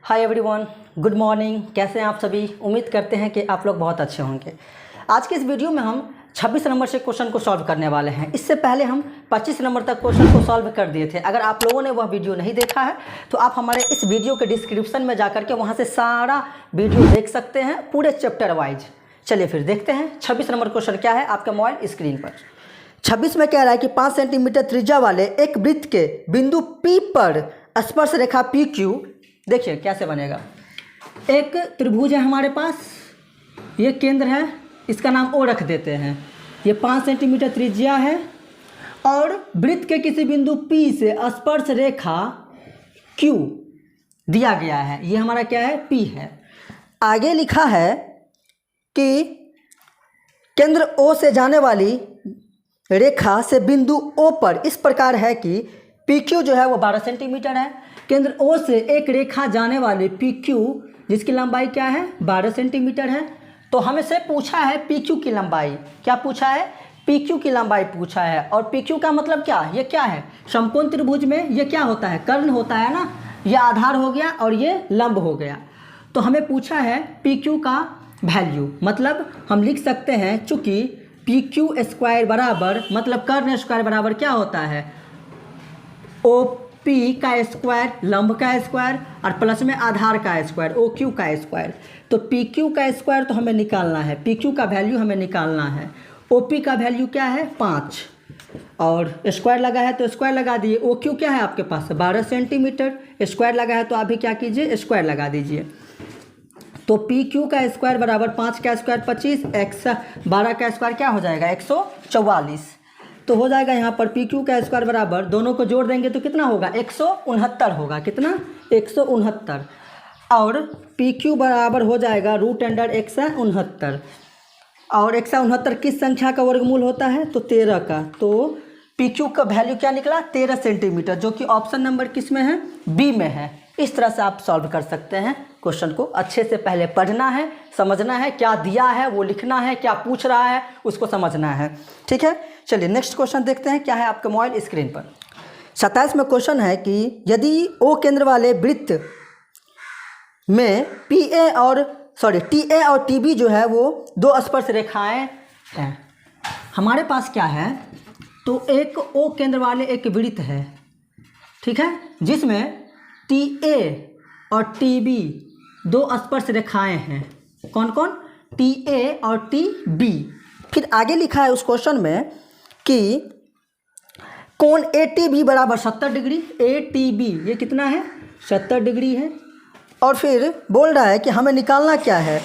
Hi everyone, good morning. कैसे हैं आप सभी? उम्मीद करते हैं कि आप लोग बहुत अच्छे होंगे। आज के इस वीडियो में हम 26 नंबर से क्वेश्चन को सॉल्व करने वाले हैं। इससे पहले हम 25 नंबर तक क्वेश्चन को सॉल्व कर दिए थे। अगर आप लोगों ने वह वीडियो नहीं देखा है तो आप हमारे इस वीडियो के डिस्क्रिप्शन में जाकर के वहाँ से सारा वीडियो देख सकते हैं, पूरे चैप्टर वाइज। चलिए फिर देखते हैं 26 नंबर क्वेश्चन क्या है आपके मोबाइल स्क्रीन पर। 26 में कह रहा है कि 5 सेंटीमीटर त्रिज्या वाले एक वृत्त के बिंदु P पर स्पर्श रेखा PQ, देखिए कैसे बनेगा। एक त्रिभुज है हमारे पास, ये केंद्र है, इसका नाम O रख देते हैं। ये 5 सेंटीमीटर त्रिज्या है और वृत्त के किसी बिंदु P से स्पर्श रेखा Q दिया गया है। ये हमारा क्या है? P है। आगे लिखा है कि केंद्र O से जाने वाली रेखा से बिंदु O पर इस प्रकार है कि PQ जो है वो 12 सेंटीमीटर है। केंद्र O से एक रेखा जाने वाली PQ जिसकी लंबाई क्या है? 12 सेंटीमीटर है। तो हमें से पूछा है PQ की लंबाई। क्या पूछा है? PQ की लंबाई पूछा है। और PQ का मतलब क्या? ये क्या है? समकोण त्रिभुज में ये क्या होता है? कर्ण होता है ना। ये आधार हो गया और ये लंब हो गया। तो हमें पूछा है PQ का वैल्यू। मतलब हम लिख सकते हैं, चूँकि PQ स्क्वायर बराबर, मतलब कर्ण स्क्वायर बराबर क्या होता है? OP का स्क्वायर, लंब का स्क्वायर, और प्लस में आधार का स्क्वायर, OQ का स्क्वायर। तो PQ का स्क्वायर तो हमें निकालना है, PQ का वैल्यू हमें निकालना है। OP का वैल्यू क्या है? 5, और स्क्वायर लगा है तो स्क्वायर लगा दिए। OQ क्या है आपके पास? 12 सेंटीमीटर। स्क्वायर लगा है तो आप भी क्या कीजिए? स्क्वायर लगा दीजिए। तो PQ का स्क्वायर बराबर 5 का स्क्वायर 25, x 12 का स्क्वायर क्या हो जाएगा? 144। तो हो जाएगा यहाँ पर PQ का स्क्वायर बराबर, दोनों को जोड़ देंगे तो कितना होगा? 169 होगा। कितना? 169। और PQ बराबर हो जाएगा √169। और 169 किस संख्या का वर्गमूल होता है? तो 13 का। तो PQ का वैल्यू क्या निकला? 13 सेंटीमीटर, जो कि ऑप्शन नंबर किस में है? बी में है। इस तरह से आप सॉल्व कर सकते हैं क्वेश्चन को। अच्छे से पहले पढ़ना है, समझना है, क्या दिया है वो लिखना है, क्या पूछ रहा है उसको समझना है। ठीक है, चलिए नेक्स्ट क्वेश्चन देखते हैं क्या है आपके मोबाइल स्क्रीन पर। 27 में क्वेश्चन है कि यदि O केंद्र वाले वृत्त में TA और TB जो है वो दो स्पर्श रेखाएं हैं। हमारे पास क्या है? तो एक O केंद्र वाले एक वृत्त है, ठीक है, जिसमें TA और TB दो स्पर्श रेखाएं हैं। कौन कौन? TA और TB। फिर आगे लिखा है उस क्वेश्चन में कि कोण ATB बराबर 70 डिग्री। ATB ये कितना है? 70 डिग्री है। और फिर बोल रहा है कि हमें निकालना क्या है?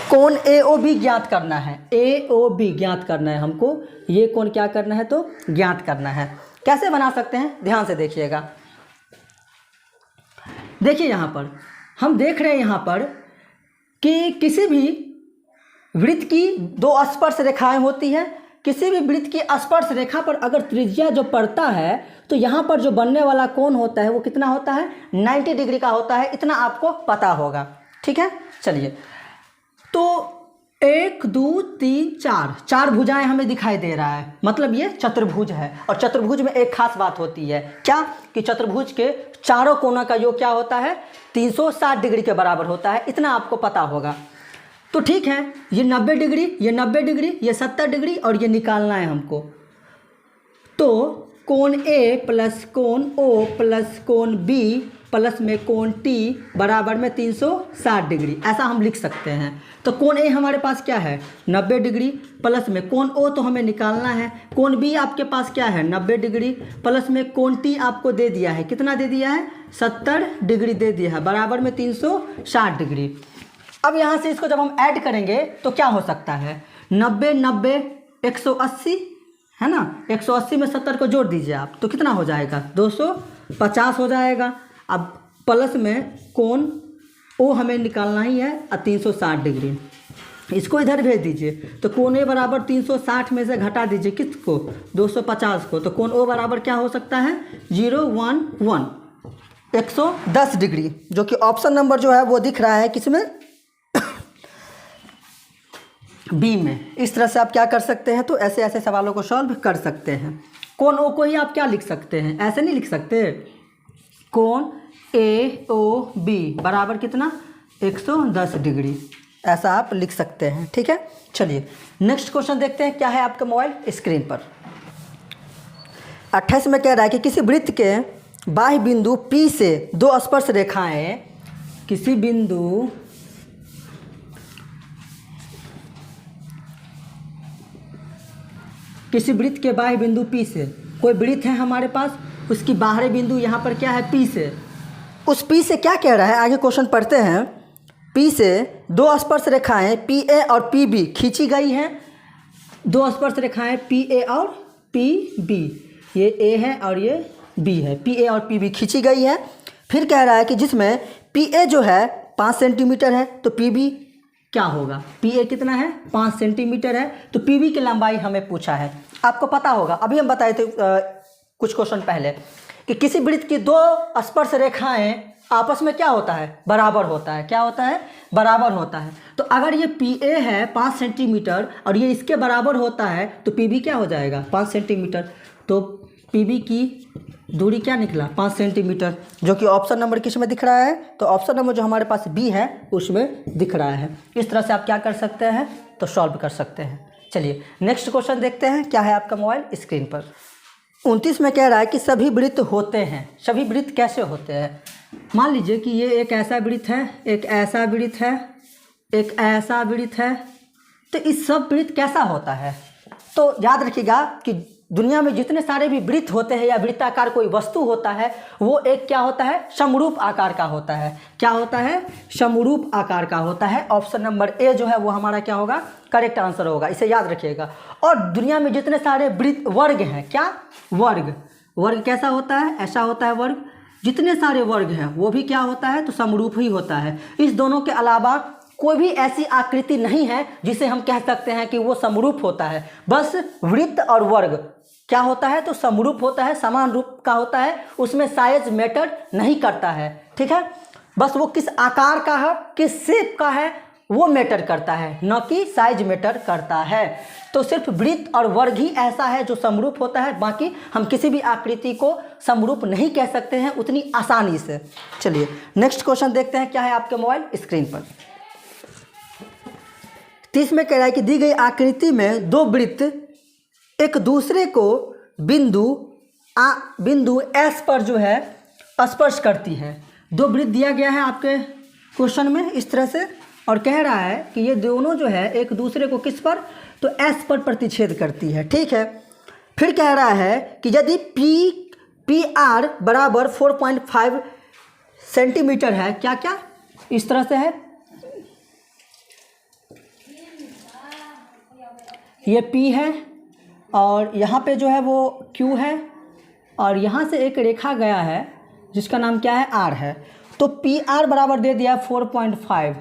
कोण AOB ज्ञात करना है। AOB ज्ञात करना है हमको। ये कोण क्या करना है? तो ज्ञात करना है। कैसे बना सकते हैं? ध्यान से देखिएगा। देखिए यहाँ पर हम देख रहे हैं यहाँ पर कि किसी भी वृत्त की दो स्पर्श रेखाएं होती है। किसी भी वृत्त की स्पर्श रेखा पर अगर त्रिज्या जो पड़ता है तो यहाँ पर जो बनने वाला कोण होता है वो कितना होता है? 90 डिग्री का होता है। इतना आपको पता होगा। ठीक है, चलिए। तो 1 2 3 4 भुजाएं हमें दिखाई दे रहा है, मतलब ये चतुर्भुज है। और चतुर्भुज में एक खास बात होती है, क्या? कि चतुर्भुज के चारों कोनों का योग क्या होता है? 360 डिग्री के बराबर होता है। इतना आपको पता होगा। तो ठीक है, ये 90 डिग्री, ये 90 डिग्री, ये 70 डिग्री, और ये निकालना है हमको। तो कोण A प्लस कोण O प्लस कोण B प्लस में कोण T बराबर में 360 डिग्री, ऐसा हम लिख सकते हैं। तो कोण A हमारे पास क्या है? 90 डिग्री, प्लस में कोण O तो हमें निकालना है। कोण B आपके पास क्या है? 90 डिग्री, प्लस में कोण T आपको दे दिया है। कितना दे दिया है? 70 डिग्री दे दिया है, बराबर में 360 डिग्री। अब यहाँ से इसको जब हम ऐड करेंगे तो क्या हो सकता है? 90 90 180 है ना। 180 में 70 को जोड़ दीजिए आप, तो कितना हो जाएगा? 250 हो जाएगा। अब प्लस में कोण O हमें निकालना ही है 360 डिग्री। इसको इधर भेज दीजिए। तो कोण A बराबर 360 में से घटा दीजिए किसको? 250 को। तो कोण O बराबर क्या हो सकता है? 011 110 डिग्री, जो कि ऑप्शन नंबर जो है वो दिख रहा है किसमें? बी में। इस तरह से आप क्या कर सकते हैं? तो ऐसे ऐसे सवालों को सॉल्व कर सकते हैं। कोण O को ही आप क्या लिख सकते हैं? ऐसे नहीं लिख सकते। कोण ए ओ बी बराबर कितना 110 डिग्री, ऐसा आप लिख सकते हैं। ठीक है, चलिए नेक्स्ट क्वेश्चन देखते हैं क्या है आपका मोबाइल स्क्रीन पर। 28 में कह रहा है कि किसी वृत्त के बाह्य बिंदु P से दो स्पर्श रेखाएं, किसी वृत्त के बाह्य बिंदु P से, कोई वृत्त है हमारे पास, उसकी बाहरी बिंदु यहाँ पर क्या है P से, उस P से क्या कह रहा है, आगे क्वेश्चन पढ़ते हैं। P से दो स्पर्श रेखाएं PA और PB खींची गई हैं, दो स्पर्श रेखाएं PA और PB, ये A है और ये B है, PA और PB खींची गई है। फिर कह रहा है कि जिसमें PA जो है 5 सेंटीमीटर है तो PB क्या होगा, PA कितना है 5 सेंटीमीटर है, तो PB की लंबाई हमें पूछा है। आपको पता होगा, अभी हम बताए थे कुछ क्वेश्चन पहले कि किसी वृत्त की दो स्पर्श रेखाएं आपस में क्या होता है, बराबर होता है। क्या होता है, बराबर होता है। तो अगर ये PA है 5 सेंटीमीटर और ये इसके बराबर होता है तो PB क्या हो जाएगा 5 सेंटीमीटर, तो PB की दूरी क्या निकला 5 सेंटीमीटर, जो कि ऑप्शन नंबर किस में दिख रहा है, तो ऑप्शन नंबर जो हमारे पास B है उसमें दिख रहा है। इस तरह से आप क्या कर सकते हैं, तो सॉल्व कर सकते हैं। चलिए नेक्स्ट क्वेश्चन देखते हैं क्या है आपका मोबाइल स्क्रीन पर। 29 में कह रहा है कि सभी वृत्त होते हैं। सभी वृत्त कैसे होते हैं, मान लीजिए कि ये एक ऐसा वृत्त है, एक ऐसा वृत्त है, एक ऐसा वृत्त है, तो इस सब वृत्त कैसा होता है, तो याद रखिएगा कि दुनिया में जितने सारे भी वृत्त होते हैं या वृत्ताकार कोई वस्तु होता है वो एक क्या होता है, समरूप आकार का होता है। क्या होता है, समरूप आकार का होता है। ऑप्शन नंबर ए जो है वो हमारा क्या होगा, करेक्ट आंसर होगा, इसे याद रखिएगा। और दुनिया में जितने सारे वृत्त वर्ग हैं, क्या वर्ग कैसा होता है, ऐसा होता है वर्ग। जितने सारे वर्ग हैं वो भी क्या होता है, तो समरूप ही होता है। इस दोनों के अलावा कोई भी ऐसी आकृति नहीं है जिसे हम कह सकते हैं कि वो समरूप होता है। बस वृत्त और वर्ग क्या होता है, तो समरूप होता है, समान रूप का होता है, उसमें साइज मैटर नहीं करता है। ठीक है, बस वो किस आकार का है, किस शेप का है वो मैटर करता है, न कि साइज मैटर करता है। तो सिर्फ वृत्त और वर्ग ही ऐसा है जो समरूप होता है, बाकी हम किसी भी आकृति को समरूप नहीं कह सकते हैं उतनी आसानी से। चलिए नेक्स्ट क्वेश्चन देखते हैं क्या है आपके मोबाइल स्क्रीन पर। 30 में कह रहा है कि दी गई आकृति में दो वृत्त एक दूसरे को बिंदु S पर जो है स्पर्श करती है। दो वृत्त दिया गया है आपके क्वेश्चन में इस तरह से, और कह रहा है कि ये दोनों जो है एक दूसरे को किस पर, तो S पर प्रतिच्छेद करती है। ठीक है, फिर कह रहा है कि यदि PR बराबर 4.5 सेंटीमीटर है, क्या क्या इस तरह से है, ये P है और यहाँ पे जो है वो Q है, और यहाँ से एक रेखा गया है जिसका नाम क्या है, R है, तो PR बराबर दे दिया 4.5।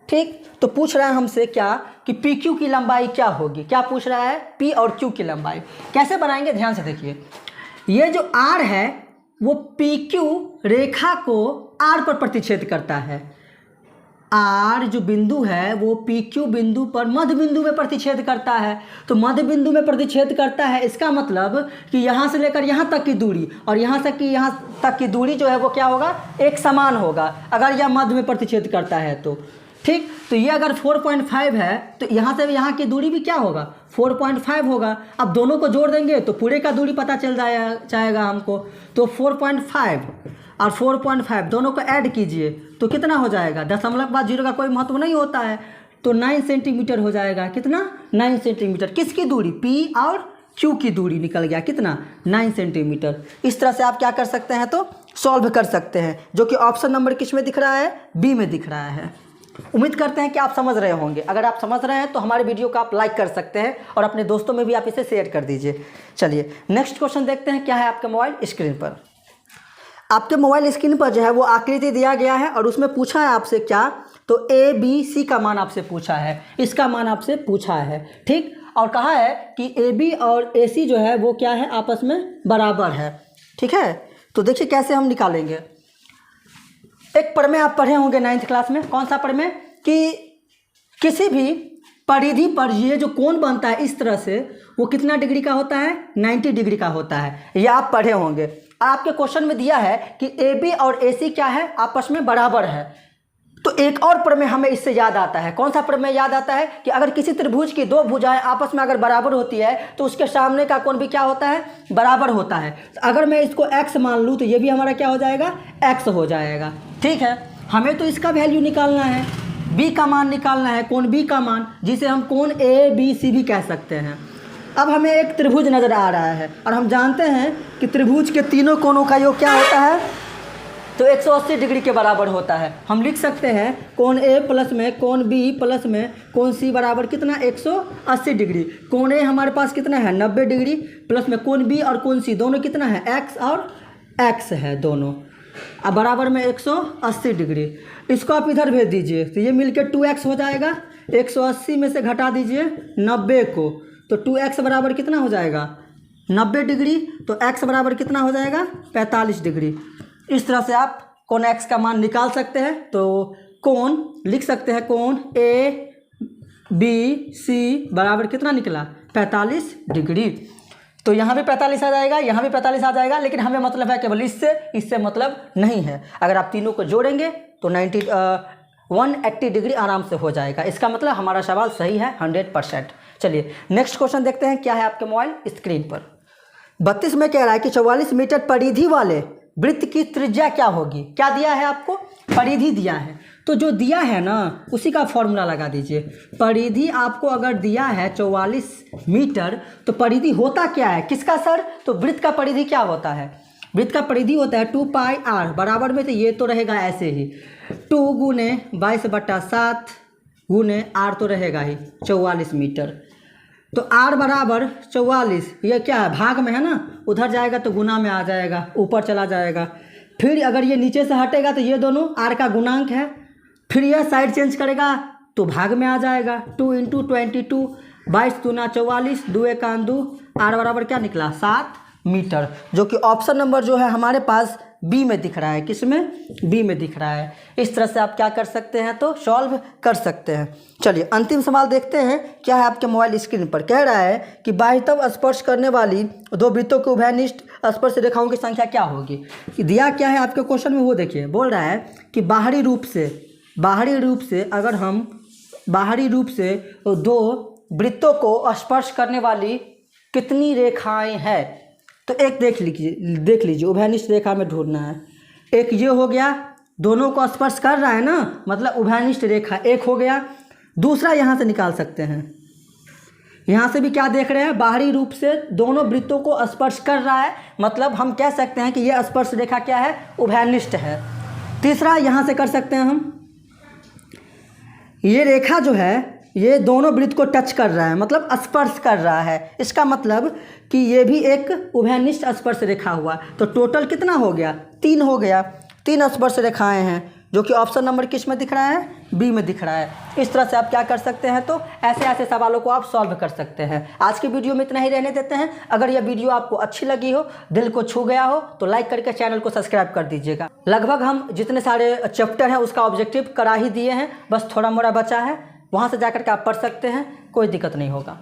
ठीक, तो पूछ रहा है हमसे क्या कि PQ की लंबाई क्या होगी। क्या पूछ रहा है, P और Q की लंबाई। कैसे बनाएंगे, ध्यान से देखिए। ये जो R है वो PQ रेखा को R पर प्रतिच्छेद करता है। R जो बिंदु है वो PQ बिंदु पर मध्य बिंदु में प्रतिच्छेद करता है। तो मध्य बिंदु में प्रतिच्छेद करता है, इसका मतलब कि यहाँ से लेकर यहाँ तक की दूरी और यहाँ से कि यहाँ तक की दूरी जो है वो क्या होगा, एक समान होगा, अगर यह मध्य में प्रतिच्छेद करता है तो। ठीक, तो ये अगर 4.5 है तो यहाँ से यहाँ की दूरी भी क्या होगा, 4.5 होगा। अब दोनों को जोड़ देंगे तो पूरे का दूरी पता चल जाएगा हमको। तो 4.5 और 4.5 दोनों को ऐड कीजिए तो कितना हो जाएगा, दशमलव के बाद जीरो का कोई महत्व नहीं होता है, तो 9 सेंटीमीटर हो जाएगा। कितना, 9 सेंटीमीटर। किसकी दूरी, P और Q की दूरी निकल गया, कितना, 9 सेंटीमीटर। इस तरह से आप क्या कर सकते हैं, तो सॉल्व कर सकते हैं, जो कि ऑप्शन नंबर किस में दिख रहा है, B में दिख रहा है। उम्मीद करते हैं कि आप समझ रहे होंगे। अगर आप समझ रहे हैं तो हमारे वीडियो को आप लाइक कर सकते हैं और अपने दोस्तों में भी आप इसे शेयर कर दीजिए। चलिए नेक्स्ट क्वेश्चन देखते हैं क्या है आपके मोबाइल स्क्रीन पर। आपके मोबाइल स्क्रीन पर जो है वो आकृति दिया गया है और उसमें पूछा है आपसे क्या, तो ABC का मान आपसे पूछा है, इसका मान आपसे पूछा है। ठीक, और कहा है कि AB और AC जो है वो क्या है, आपस में बराबर है। ठीक है, तो देखिए कैसे हम निकालेंगे। एक प्रमेय आप पढ़े होंगे 9th क्लास में, कौन सा प्रमेय, कि किसी भी परिधि पर ये जो कोण बनता है इस तरह से, वो कितना डिग्री का होता है, 90 डिग्री का होता है। ये आप पढ़े होंगे। और आपके क्वेश्चन में दिया है कि AB और AC क्या है, आपस में बराबर है। तो एक और प्रमेय हमें इससे याद आता है। कौन सा प्रमेय याद आता है कि अगर किसी त्रिभुज की दो भुजाएं आपस में अगर बराबर होती है तो उसके सामने का कोण भी क्या होता है, बराबर होता है। तो अगर मैं इसको x मान लूँ तो ये भी हमारा क्या हो जाएगा, x हो जाएगा। ठीक है, हमें तो इसका वैल्यू निकालना है, b का मान निकालना है, कोण b का मान, जिसे हम कोण ABC भी कह सकते हैं। अब हमें एक त्रिभुज नज़र आ रहा है और हम जानते हैं कि त्रिभुज के तीनों कोणों का योग क्या होता है, तो 180 डिग्री के बराबर होता है। हम लिख सकते हैं कोण A प्लस में कोण B प्लस में कोण C बराबर कितना, 180 डिग्री। कोण A हमारे पास कितना है, 90 डिग्री, प्लस में कोण B और कोण C दोनों कितना है, x और x है दोनों, अब बराबर में 180 डिग्री। इसको आप इधर भेज दीजिए तो ये मिलकर 2x हो जाएगा। 180 में से घटा दीजिए 90 को, तो 2x बराबर कितना हो जाएगा, 90 डिग्री। तो x बराबर कितना हो जाएगा, 45 डिग्री। इस तरह से आप कोण x का मान निकाल सकते हैं। तो कोण लिख सकते हैं, कोण ABC बराबर कितना निकला, 45 डिग्री। तो यहाँ भी 45 आ जाएगा, यहाँ भी 45 आ जाएगा, लेकिन हमें मतलब है केवल इससे मतलब नहीं है। अगर आप तीनों को जोड़ेंगे तो 180 डिग्री आराम से हो जाएगा। इसका मतलब हमारा सवाल सही है 100%। चलिए नेक्स्ट क्वेश्चन देखते हैं क्या है आपके मोबाइल स्क्रीन पर। 32 में कह रहा है कि 44 मीटर परिधि वाले वृत्त की त्रिज्या क्या होगी। क्या दिया है आपको, परिधि दिया है। तो जो दिया है ना उसी का फॉर्मूला लगा दीजिए। परिधि आपको अगर दिया है 44 मीटर तो परिधि होता क्या है, किसका सर, तो वृत्त का परिधि क्या होता है, वृत्त का परिधि होता है 2πr बराबर में, तो ये तो रहेगा ऐसे ही 2 गुने 22/7 गुने r तो रहेगा ही 44 मीटर। तो r बराबर 44, ये क्या है भाग में है ना, उधर जाएगा तो गुना में आ जाएगा, ऊपर चला जाएगा। फिर अगर ये नीचे से हटेगा तो ये दोनों r का गुणांक है, फिर यह साइड चेंज करेगा तो भाग में आ जाएगा। 2 × 22 22 दूना 44 2 1 2 r बराबर क्या निकला, 7 मीटर, जो कि ऑप्शन नंबर जो है हमारे पास बी में दिख रहा है। किस में, बी में दिख रहा है। इस तरह से आप क्या कर सकते हैं, तो सॉल्व कर सकते हैं। चलिए अंतिम सवाल देखते हैं क्या है आपके मोबाइल स्क्रीन पर। कह रहा है कि बाह्यतम स्पर्श करने वाली दो वृत्तों के उभयनिष्ठ स्पर्श रेखाओं की संख्या क्या होगी। दिया क्या है आपके क्वेश्चन में, वो देखिए। बोल रहा है कि बाहरी रूप से दो वृत्तों को स्पर्श करने वाली कितनी रेखाएं हैं। तो एक देख लीजिए उभयनिष्ठ रेखा में ढूंढना है। एक ये हो गया, दोनों को स्पर्श कर रहा है ना, मतलब उभयनिष्ठ रेखा एक हो गया। दूसरा यहाँ से निकाल सकते हैं, यहाँ से भी क्या देख रहे हैं, बाहरी रूप से दोनों वृत्तों को स्पर्श कर रहा है, मतलब हम कह सकते हैं कि यह स्पर्श रेखा क्या है, उभयनिष्ठ है। तीसरा यहाँ से कर सकते हैं हम, ये रेखा जो है ये दोनों वृत्त को टच कर रहा है, मतलब स्पर्श कर रहा है। इसका मतलब कि ये भी एक उभयनिष्ठ स्पर्श रेखा हुआ। तो टोटल कितना हो गया, 3 हो गया। 3 स्पर्श रेखाएं हैं, जो कि ऑप्शन नंबर किस में दिख रहा है, बी में दिख रहा है। इस तरह से आप क्या कर सकते हैं, तो ऐसे सवालों को आप सॉल्व कर सकते हैं। आज की वीडियो में इतना ही रहने देते हैं। अगर यह वीडियो आपको अच्छी लगी हो, दिल को छू गया हो, तो लाइक करके चैनल को सब्सक्राइब कर दीजिएगा। लगभग हम जितने सारे चैप्टर हैं उसका ऑब्जेक्टिव करा ही दिए हैं, बस थोड़ा मोड़ा बचा है, वहाँ से जाकर के आप पढ़ सकते हैं, कोई दिक्कत नहीं होगा।